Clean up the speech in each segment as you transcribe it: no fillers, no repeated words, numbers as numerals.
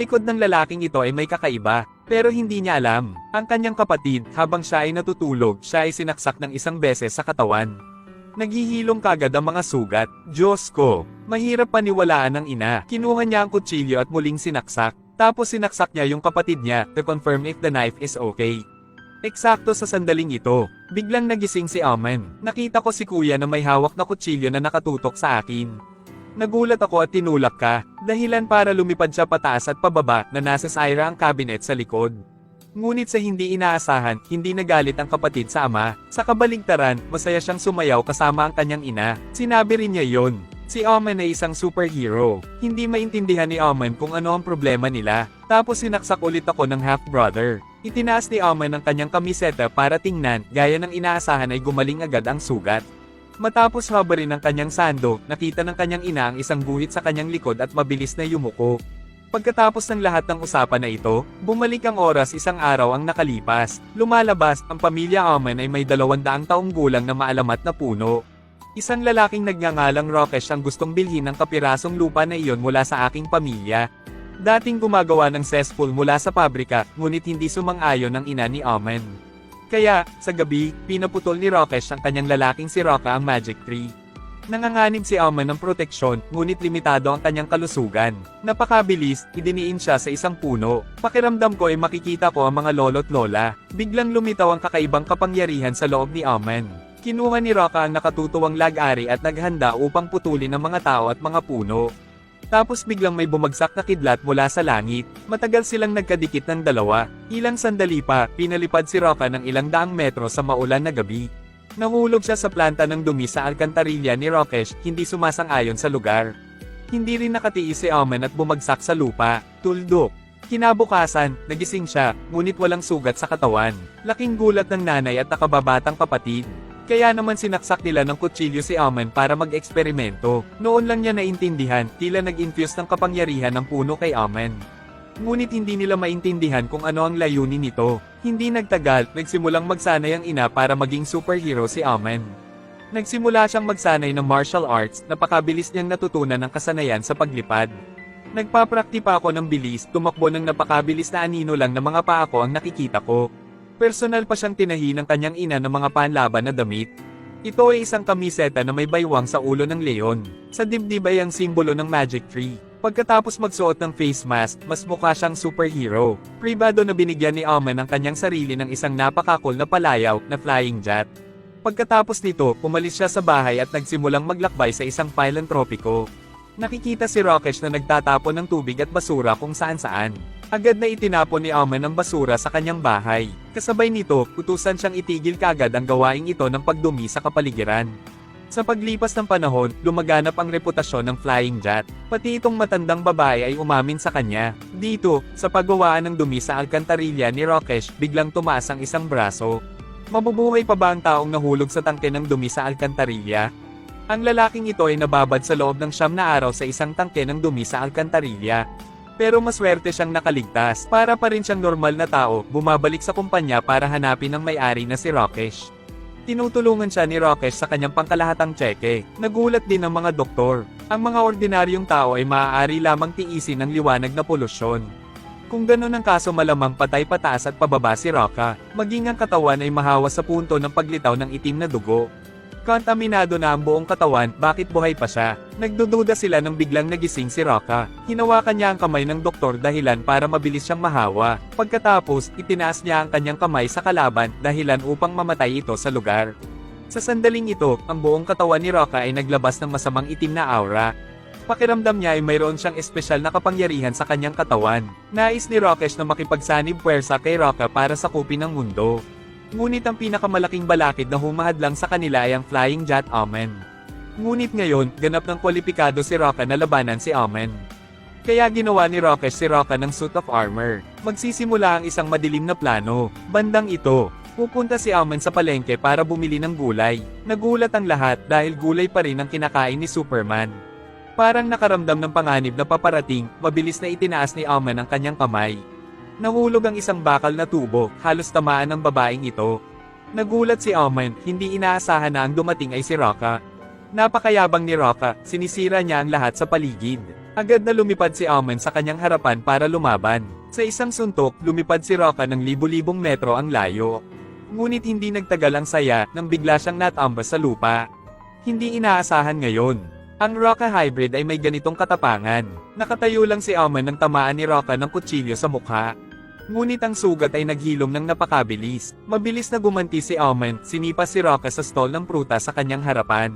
likod ng lalaking ito ay may kakaiba, pero hindi niya alam. Ang kanyang kapatid, habang siya ay natutulog, siya ay sinaksak ng isang beses sa katawan. Naghihilong kagad ang mga sugat. Diyos ko, mahirap paniwalaan ng ina. Kinuha niya ang kutsilyo at muling sinaksak. Tapos sinaksak niya yung kapatid niya to confirm if the knife is okay. Eksakto sa sandaling ito, biglang nagising si Amen. Nakita ko si kuya na may hawak na kutsilyo na nakatutok sa akin. Nagulat ako at tinulak ka, dahilan para lumipad siya pataas at pababa na nasa Syra ang cabinet sa likod. Ngunit sa hindi inaasahan, hindi nagalit ang kapatid sa ama. Sa kabaligtaran, masaya siyang sumayaw kasama ang kanyang ina. Sinabi rin niya yon. Si Amen ay isang superhero. Hindi maintindihan ni Amen kung ano ang problema nila. Tapos sinaksak ulit ako ng half-brother. Itinaas ni Amen ang kanyang kamiseta para tingnan, gaya ng inaasahan ay gumaling agad ang sugat. Matapos habarin ang kanyang sando, nakita ng kanyang ina ang isang guhit sa kanyang likod at mabilis na yumuko. Pagkatapos ng lahat ng usapan na ito, bumalik ang oras, isang araw ang nakalipas. Lumalabas, ang pamilya Amen ay may 200 taong gulang na maalamat na puno. Isang lalaking nagngangalang Rokesh ang gustong bilhin ng kapirasong lupa na iyon mula sa aking pamilya. Dating gumagawa ng cesspool mula sa pabrika, ngunit hindi sumang-ayon ang ina ni Amen. Kaya, sa gabi, pinaputol ni Rokesh ang kanyang lalaking si Roka ang magic tree. Nanganganib si Amen ng proteksyon, ngunit limitado ang kanyang kalusugan. Napakabilis, idiniin siya sa isang puno. Pakiramdam ko ay makikita ko ang mga lolo't lola. Biglang lumitaw ang kakaibang kapangyarihan sa loob ni Amen. Kinuha ni Roka ang nakatutuwang lag-ari at naghanda upang putulin ang mga tao at mga puno. Tapos biglang may bumagsak na kidlat mula sa langit. Matagal silang nagkadikit ng dalawa. Ilang sandali pa, pinalipad si Roka ng ilang daang metro sa maulan na gabi. Nahulog siya sa planta ng dumi sa alkantarilla ni Rokesh, hindi sumasang-ayon sa lugar. Hindi rin nakatiis si Amen at bumagsak sa lupa. Tuldok. Kinabukasan, nagising siya, ngunit walang sugat sa katawan. Laking gulat ng nanay at nakababatang kapatid. Kaya naman sinaksak nila ng kutsilyo si Amen para mag-eksperimento. Noon lang niya naintindihan, tila nag-infuse ng kapangyarihan ng puno kay Amen. Ngunit hindi nila maintindihan kung ano ang layunin nito. Hindi nagtagal, nagsimulang magsanay ang ina para maging superhero si Amen. Nagsimula siyang magsanay ng martial arts, napakabilis niyang natutunan ng kasanayan sa paglipad. Nagpapraktipa ako ng bilis, tumakbo ng napakabilis na anino lang na mga paa ko ang nakikita ko. Personal pa siyang tinahi ng kanyang ina ng mga panlaban na damit. Ito ay isang kamiseta na may baywang sa ulo ng leon. Sa dibdib ay ang simbolo ng magic tree. Pagkatapos magsuot ng face mask, mas mukha siyang superhero. Pribado na binigyan ni Amen ang kanyang sarili ng isang napakakul na palayaw na flying jet. Pagkatapos nito, umalis siya sa bahay at nagsimulang maglakbay sa isang pylon tropiko. Nakikita si Rokesh na nagtatapon ng tubig at basura kung saan-saan. Agad na itinapon ni Amen ang basura sa kanyang bahay. Kasabay nito, utusan siyang itigil kagad ang gawaing ito ng pagdumi sa kapaligiran. Sa paglipas ng panahon, lumaganap ang reputasyon ng flying jet. Pati itong matandang babae ay umamin sa kanya. Dito, sa paggawaan ng dumi sa alkantarilla ni Rokesh, biglang tumaas ang isang braso. Mabubuhay pa ba ang taong nahulog sa tangke ng dumi sa alkantarilla? Ang lalaking ito ay nababad sa loob ng 9 na araw sa isang tangke ng dumi sa alkantarilla. Pero maswerte siyang nakaligtas. Para pa rin siyang normal na tao, bumabalik sa kumpanya para hanapin ang may-ari na si Rokesh. Tinutulungan siya ni Rokesh sa kanyang pangkalahatang tseke. Nagulat din ang mga doktor. Ang mga ordinaryong tao ay maaari lamang tiisin ng liwanag na polusyon. Kung ganun ang kaso, malamang patay pataas at pababa si Roka. Maging ang katawan ay mahawa sa punto ng paglitaw ng itim na dugo. Kontaminado na ang buong katawan, bakit buhay pa siya? Nagdududa sila nang biglang nagising si Roka. Hinawakan niya ang kamay ng doktor dahilan para mabilis siyang mahawa. Pagkatapos, itinaas niya ang kanyang kamay sa kalaban dahilan upang mamatay ito sa lugar. Sa sandaling ito, ang buong katawan ni Roka ay naglabas ng masamang itim na aura. Pakiramdam niya ay mayroon siyang espesyal na kapangyarihan sa kanyang katawan. Nais ni Rokesh na makipagsanib puwersa kay Roka para sakupin ang mundo. Ngunit ang pinakamalaking balakid na humahadlang sa kanila ay ang flying jet Amen. Ngunit ngayon, ganap ng kwalipikado si Roka na labanan si Amen. Kaya ginawa ni Rokesh si Roka ng suit of armor. Magsisimula ang isang madilim na plano. Bandang ito, pupunta si Amen sa palengke para bumili ng gulay. Nagulat ang lahat dahil gulay pa rin ang kinakain ni Superman. Parang nakaramdam ng panganib na paparating, mabilis na itinaas ni Amen ang kanyang kamay. Nahulog ang isang bakal na tubo, halos tamaan ng babaeng ito. Nagulat si Amen, hindi inaasahan na ang dumating ay si Roka. Napakayabang ni Roka, sinisira niya ang lahat sa paligid. Agad na lumipad si Omen sa kanyang harapan para lumaban. Sa isang suntok, lumipad si Rocka ng libu-libong metro ang layo. Ngunit hindi nagtagal ang saya nang bigla siyang natambas sa lupa. Hindi inaasahan ngayon. Ang Rocka Hybrid ay may ganitong katapangan. Nakatayo lang si Omen nang tamaan ni Rocka ng kutsilyo sa mukha. Ngunit ang sugat ay naghilom ng napakabilis. Mabilis na gumanti si Omen, sinipa si Rocka sa stall ng pruta sa kanyang harapan.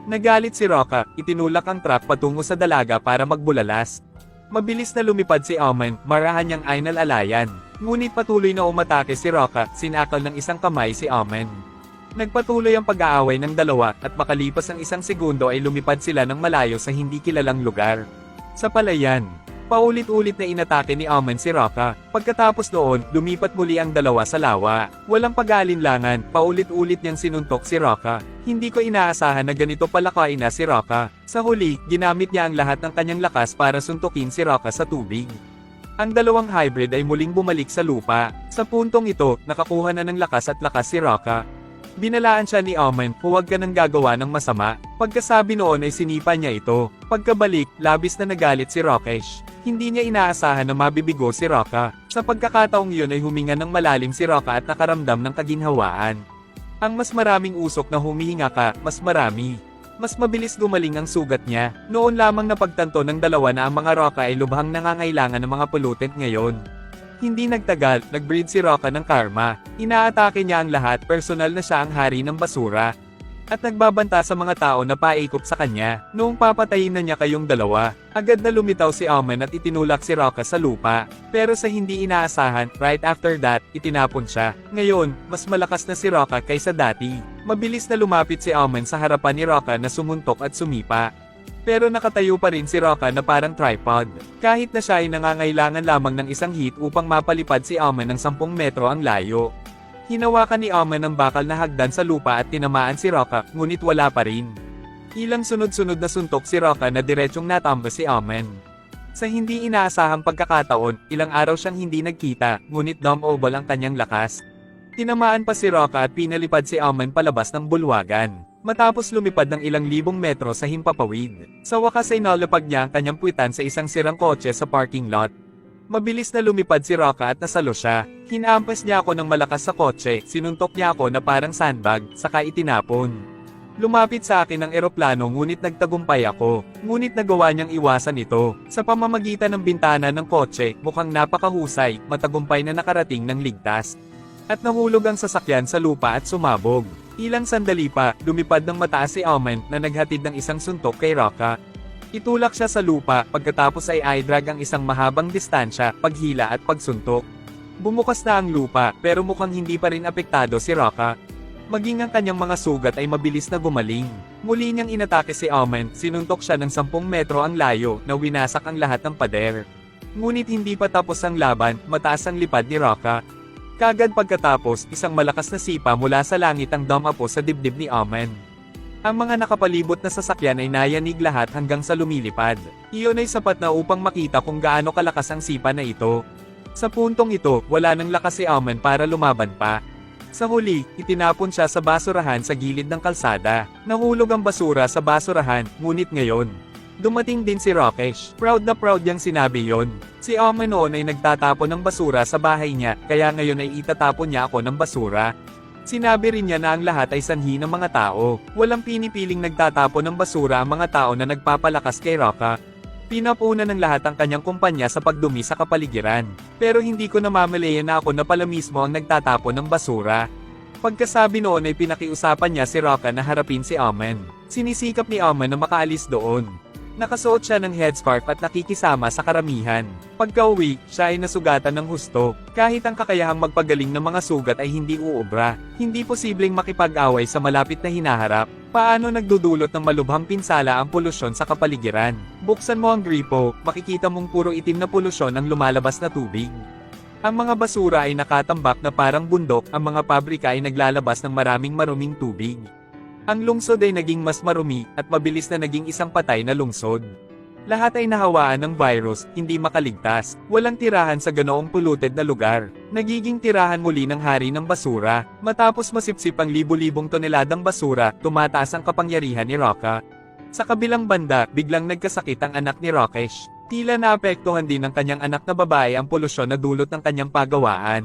Nagalit si Rocka, itinulak ang truck patungo sa dalaga para magbulalas. Mabilis na lumipad si Omen, marahan niyang ainal-alayan. Ngunit patuloy na umatake si Rocka, sinakal ng isang kamay si Omen. Nagpatuloy ang pag-aaway ng dalawa at makalipas ang isang segundo ay lumipad sila ng malayo sa hindi kilalang lugar. Sa palayan, paulit-ulit na inatake ni Omen si Rocka. Pagkatapos noon, lumipat muli ang dalawa sa lawa. Walang pag-aalinlangan, paulit-ulit niyang sinuntok si Rocka. Hindi ko inaasahan na ganito palakain na si Rocka. Sa huli, ginamit niya ang lahat ng kanyang lakas para suntukin si Rocka sa tubig. Ang dalawang hybrid ay muling bumalik sa lupa. Sa puntong ito, nakakuha na ng lakas at lakas si Rocka. Binalaan siya ni Omen, huwag ka nang gagawa ng masama. Pagkasabi noon ay sinipa niya ito. Pagkabalik, labis na nagalit si Rockesh. Hindi niya inaasahan na mabibigo si Rocka. Sa pagkakataong iyon ay huminga ng malalim si Rocka at nakaramdam ng kaginhawaan. Ang mas maraming usok na humihinga ka, mas marami. Mas mabilis gumaling ang sugat niya. Noon lamang napagtanto ng dalawa na ang mga Rocka ay lubhang nangangailangan ng mga pollutant ngayon. Hindi nagtagal, nag-breed si Rocka ng karma. Inaatake niya ang lahat, personal na siya ang hari ng basura. At nagbabanta sa mga tao na paikop sa kanya. Noong papatayin na niya kayong dalawa, agad na lumitaw si Omen at itinulak si Rocka sa lupa. Pero sa hindi inaasahan, right after that, itinapon siya. Ngayon, mas malakas na si Rocka kaysa dati. Mabilis na lumapit si Omen sa harapan ni Rocka na sumuntok at sumipa. Pero nakatayo pa rin si Rocka na parang tripod. Kahit na siya ay nangangailangan lamang ng isang hit upang mapalipad si Omen ng 10 metro ang layo. Hinawakan ni Omen ang bakal na hagdan sa lupa at tinamaan si Rocka, ngunit wala pa rin. Ilang sunod-sunod na suntok si Rocka na diretsyong natambas si Omen. Sa hindi inaasahang pagkakataon, ilang araw siyang hindi nagkita, ngunit dumb-oval ang kanyang lakas. Tinamaan pa si Rocka at pinalipad si Omen palabas ng bulwagan. Matapos lumipad ng ilang libong metro sa himpapawid. Sa wakas ay nalapag niya ang kanyang puwitan sa isang sirang kotse sa parking lot. Mabilis na lumipad si Rocka at nasalo siya. Hinampas niya ako ng malakas sa kotse, sinuntok niya ako na parang sandbag, saka itinapon. Lumapit sa akin ang eroplano ngunit nagtagumpay ako. Ngunit nagawa niyang iwasan ito. Sa pamamagitan ng bintana ng kotse, mukhang napakahusay, matagumpay na nakarating ng ligtas. At nahulog ang sasakyan sa lupa at sumabog. Ilang sandali pa, lumipad ng mataas si Omen na naghatid ng isang suntok kay Rocka. Itulak siya sa lupa, pagkatapos ay i-drag ang isang mahabang distansya, paghila at pagsuntok. Bumukas na ang lupa, pero mukhang hindi pa rin apektado si Rocka. Maging ang kanyang mga sugat ay mabilis na gumaling. Muli niyang inatake si Omen, sinuntok siya ng 10 metro ang layo na winasak ang lahat ng pader. Ngunit hindi pa tapos ang laban, mataas ang lipad ni Rocka. Kagad pagkatapos, isang malakas na sipa mula sa langit ang dumapo sa dibdib ni Omen. Ang mga nakapalibot na sasakyan ay nayanig lahat hanggang sa lumilipad. Iyon ay sapat na upang makita kung gaano kalakas ang sipa na ito. Sa puntong ito, wala nang lakas si Omen para lumaban pa. Sa huli, itinapon siya sa basurahan sa gilid ng kalsada. Nahulog ang basura sa basurahan, ngunit ngayon, dumating din si Rockesh. Proud na proud niyang sinabi yon. Si Omen noon ay nagtatapon ng basura sa bahay niya, kaya ngayon ay itatapon niya ako ng basura. Sinabi rin niya na ang lahat ay sanhi ng mga tao. Walang pinipiling nagtatapon ng basura ang mga tao na nagpapalakas kay Rocka. Pinapuna ng lahat ang kanyang kumpanya sa pagdumi sa kapaligiran. Pero hindi ko namamalayan na ako na pala mismo ang nagtatapon ng basura. Pagkasabi noon ay pinakiusapan niya si Rocka na harapin si Omen. Sinisikap ni Omen na makaalis doon. Nakasuot siya ng headscarf at nakikisama sa karamihan. Pagka-uwi, siya ay nasugatan ng husto. Kahit ang kakayahang magpagaling ng mga sugat ay hindi uubra, hindi posibleng makipag-away sa malapit na hinaharap. Paano nagdudulot ng malubhang pinsala ang polusyon sa kapaligiran? Buksan mo ang gripo, makikita mong puro itim na polusyon ang lumalabas na tubig. Ang mga basura ay nakatambak na parang bundok, ang mga pabrika ay naglalabas ng maraming maruming tubig. Ang lungsod ay naging mas marumi, at mabilis na naging isang patay na lungsod. Lahat ay nahawaan ng virus, hindi makaligtas. Walang tirahan sa ganoong polluted na lugar. Nagiging tirahan muli ng hari ng basura. Matapos masipsip ang libu-libong toneladang basura, tumataas ang kapangyarihan ni Rocka. Sa kabilang banda, biglang nagkasakit ang anak ni Rakesh. Tila naapektuhan din ng kanyang anak na babae ang polusyon na dulot ng kanyang pagawaan.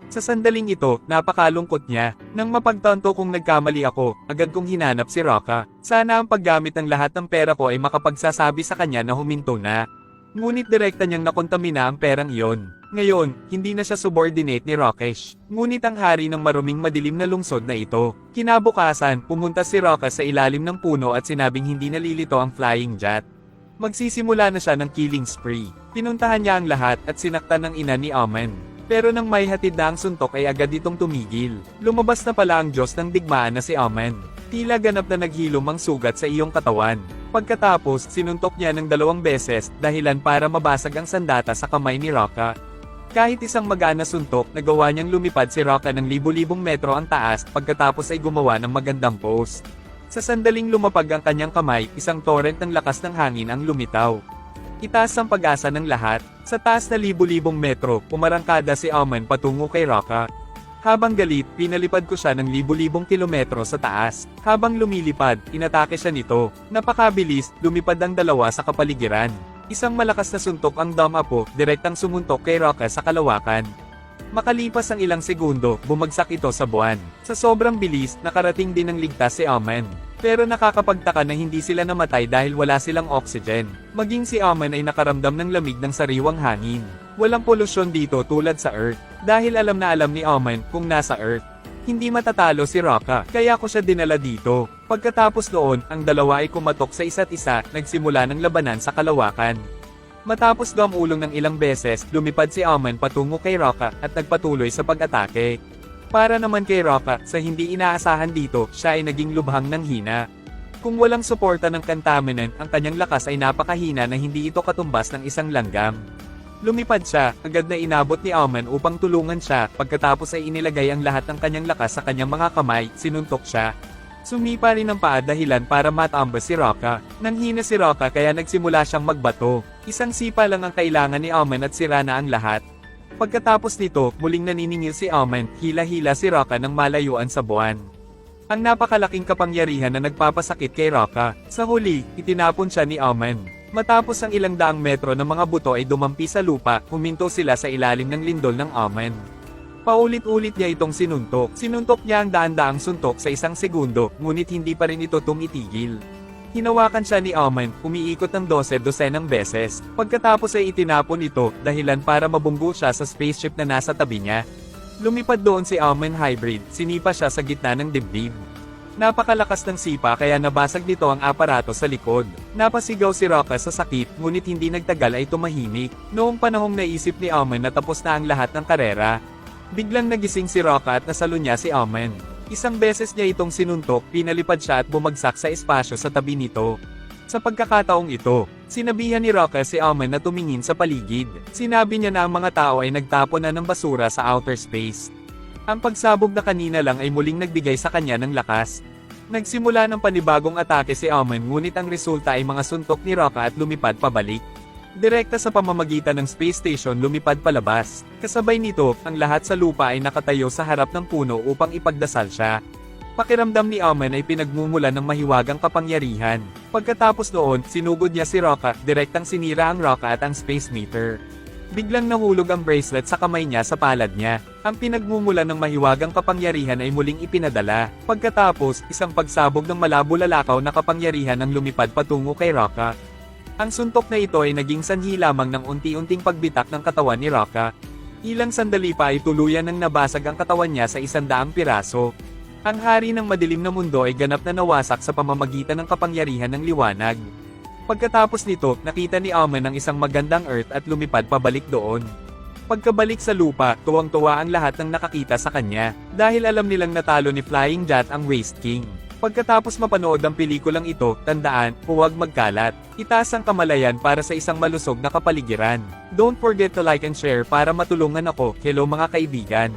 Sa sandaling ito, napakalungkot niya. Nang mapagtanto kong nagkamali ako, agad kong hinanap si Raka. Sana ang paggamit ng lahat ng pera ko ay makapagsasabi sa kanya na huminto na. Ngunit direkta niyang nakontamina ang perang iyon. Ngayon, hindi na siya subordinate ni Rakesh. Ngunit ang hari ng maruming madilim na lungsod na ito. Kinabukasan, pumunta si Raka sa ilalim ng puno at sinabing hindi nalilito ang flying jet. Magsisimula na siya ng killing spree. Pinuntahan niya ang lahat at sinaktan ng ina ni Omen. Pero nang may hatid na ang suntok ay agad itong tumigil. Lumabas na pala ang Diyos ng digmaan na si Omen. Tila ganap na naghilom ang sugat sa iyong katawan. Pagkatapos, sinuntok niya ng 2 beses, dahilan para mabasag ang sandata sa kamay ni Raka. Kahit isang magaan na suntok, nagawa niyang lumipad si Raka ng libu-libong metro ang taas, pagkatapos ay gumawa ng magandang pose. Sa sandaling lumapag ang kanyang kamay, isang torrent ng lakas ng hangin ang lumitaw. Itaas ang pag-asa ng lahat. Sa taas na libu-libong metro, pumarangkada si Omen patungo kay Raka. Habang galit, pinalipad ko siya ng libu-libong kilometro sa taas. Habang lumilipad, inatake siya nito. Napakabilis, lumipad ang dalawa sa kapaligiran. Isang malakas na suntok ang Damapo, direktang sumuntok kay Raka sa kalawakan. Makalipas ang ilang segundo, bumagsak ito sa buwan. Sa sobrang bilis, nakarating din ng ligtas si Omen. Pero nakakapagtaka na hindi sila namatay dahil wala silang oxygen. Maging si Omen ay nakaramdam ng lamig ng sariwang hangin. Walang polusyon dito tulad sa Earth. Dahil alam na alam ni Omen kung nasa Earth. Hindi matatalo si Raka, kaya ko siya dinala dito. Pagkatapos noon, ang dalawa ay kumatok sa isa't isa, nagsimula ng labanan sa kalawakan. Matapos gumulong ng ilang beses, lumipad si Omen patungo kay Raka at nagpatuloy sa pag-atake. Para naman kay Raka, sa hindi inaasahan dito, siya ay naging lubhang ng hina. Kung walang suporta ng contaminant, ang kanyang lakas ay napakahina na hindi ito katumbas ng isang langgam. Lumipad siya, agad na inabot ni Omen upang tulungan siya, pagkatapos ay inilagay ang lahat ng kanyang lakas sa kanyang mga kamay, sinuntok siya. Sumipa rin ang paa dahilan para matambas si Raka. Nanghina si Raka kaya nagsimula siyang magbato. Isang sipa lang ang kailangan ni Omen at sira na ang lahat. Pagkatapos nito, muling naniningil si Omen, hila-hila si Raka ng malayuan sa buwan. Ang napakalaking kapangyarihan na nagpapasakit kay Raka. Sa huli, itinapon siya ni Omen. Matapos ang ilang daang metro ng mga buto ay dumampi sa lupa, huminto sila sa ilalim ng lindol ng Omen. Paulit-ulit niya itong sinuntok. Sinuntok niya ang daan-daang suntok sa isang segundo, ngunit hindi pa rin ito tumitigil. Hinawakan siya ni Omen, umiikot ng 12 beses. Pagkatapos ay itinapon ito, dahilan para mabunggo siya sa spaceship na nasa tabi niya. Lumipad doon si Omen Hybrid, sinipa siya sa gitna ng dibdib. Napakalakas ng sipa kaya nabasag nito ang aparato sa likod. Napasigaw si Raka sa sakit, ngunit hindi nagtagal ay tumahimik. Noong panahong naisip ni Omen na tapos na ang lahat ng karera, biglang nagising si Raka at nasalo niya si Omen. Isang beses niya itong sinuntok, pinalipad siya at bumagsak sa espasyo sa tabi nito. Sa pagkakataong ito, sinabihan ni Raka si Omen na tumingin sa paligid. Sinabi niya na ang mga tao ay nagtapon na ng basura sa outer space. Ang pagsabog na kanina lang ay muling nagbigay sa kanya ng lakas. Nagsimula ng panibagong atake si Omen ngunit ang resulta ay mga suntok ni Raka at lumipad pabalik. Direkta sa pamamagitan ng space station lumipad palabas. Kasabay nito, ang lahat sa lupa ay nakatayo sa harap ng puno upang ipagdasal siya. Pakiramdam ni Omen ay pinagmumulan ng mahiwagang kapangyarihan. Pagkatapos noon, sinugod niya si Raka, direktang sinira ang Raka at ang space meter. Biglang nahulog ang bracelet sa kamay niya sa palad niya. Ang pinagmumulan ng mahiwagang kapangyarihan ay muling ipinadala. Pagkatapos, isang pagsabog ng malabo-lalakaw na kapangyarihan ang lumipad patungo kay Raka. Ang suntok na ito ay naging sanhi lamang ng unti-unting pagbitak ng katawan ni Raka. Ilang sandali pa ay tuluyan ng nabasag ang katawan niya sa 100 piraso. Ang hari ng madilim na mundo ay ganap na nawasak sa pamamagitan ng kapangyarihan ng liwanag. Pagkatapos nito, nakita ni Omen ang isang magandang Earth at lumipad pabalik doon. Pagkabalik sa lupa, tuwang-tuwa ang lahat ng nakakita sa kanya, dahil alam nilang natalo ni Flying Jet ang Waste King. Pagkatapos mapanood ang pelikulang ito, tandaan, huwag magkalat. Itaas ang kamalayan para sa isang malusog na kapaligiran. Don't forget to like and share para matulungan ako. Hello mga kaibigan.